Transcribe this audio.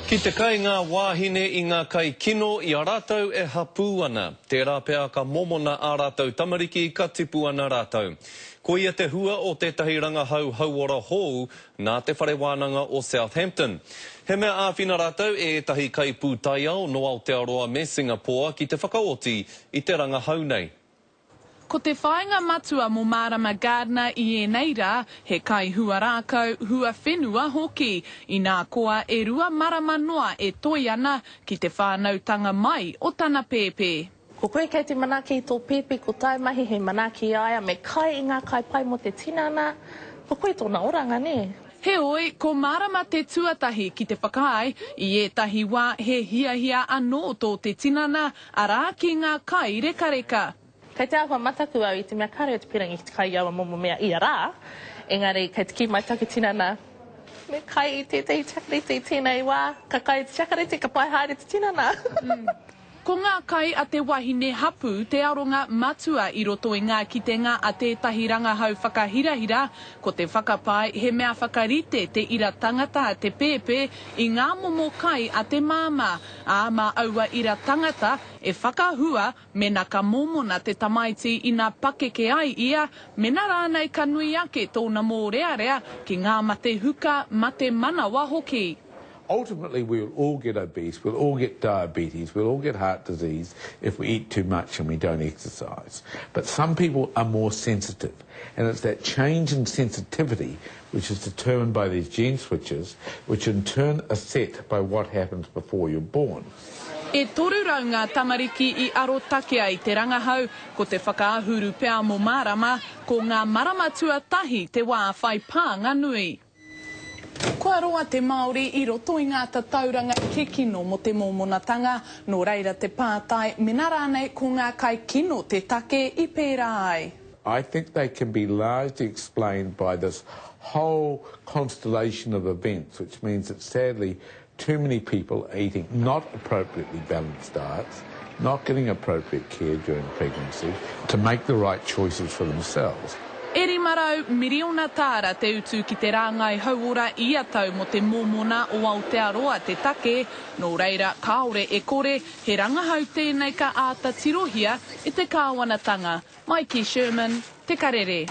Ki te kai ngā wāhine I ngā kai kino I a rātou e hapū ana. Tērā pēr ka momona ā rātou tamariki ka tipu ana rātou. Ko ia te hua o tētahi rangahau hauora hou nā te whare wānanga o Southampton. He mea āwhina rātou e tahi kai pūtaiao no Aotearoa me Singapore ki te whakaoti I te rangahau nei. Ko te whāinga matua mo Marama Gardner I nei rā, he kai hua rākau, hua whenua hoki. I nā koa e rua marama noa e toi ana ki te whānautanga mai o tana pēpē. Ko koe kei te manaki I tō pēpē, ko tai mahi he manaki aia, me kai I ngā kai pai mo te tinana, ko koe tōna oranga ne. He oi, ko marama te tuatahi ki te whakaai, I etahi wā he hiahia anō tō te tinana, arā ki ngā kai rekareka. Kei te awa mataku au I te mea kare o te pirangi ki te kai awa momo mea I a rā, engari kei te ki mai take tinana, me kai I tētahi chakarete I tēnei wā, ka kai te chakarete ka pai haere te tinana. Ko ngā kai a te wahine hapu, te aronga matua I roto I ngā kitenga a tētahi rangahau whakahirahira, ko te whakapai he mea whakarite te ira tangata a te pēpē I ngā momo kai a te māma, a mā aua ira tangata e whakahua me nā ka momona te tamaiti I ngā pakeke ai ia, me nā rānei ka nui ake tōna mō rea ki ngā mate huka mate manawa hoki. Ultimately, we'll all get obese, we'll all get diabetes, we'll all get heart disease if we eat too much and we don't exercise. But some people are more sensitive, and it's that change in sensitivity which is determined by these gene switches, which in turn are set by what happens before you're born. E toru rau ngā tamariki I aro take ai te rangahau, ko te whakaahuru pea mo marama, ko ngā marama tuatahi te wā whai pānga nui. Kua roa te Māori I roto I ngā tatauranga ke kino mo te momonatanga, no reira te pātai, mena rānei ko ngā kai kino te take I pērā ai. I think they can be largely explained by this whole constellation of events, which means that sadly too many people are eating not appropriately balanced diets, not getting appropriate care during pregnancy, to make the right choices for themselves. Eri marau, miriona tāra te utu ki te rāngai hauora I atau mo te momona o Aotearoa te take, no reira kāore e kore, he rangahau tēnei ka āta tirohia I te kāwanatanga. Maiki Sherman, Te Karere.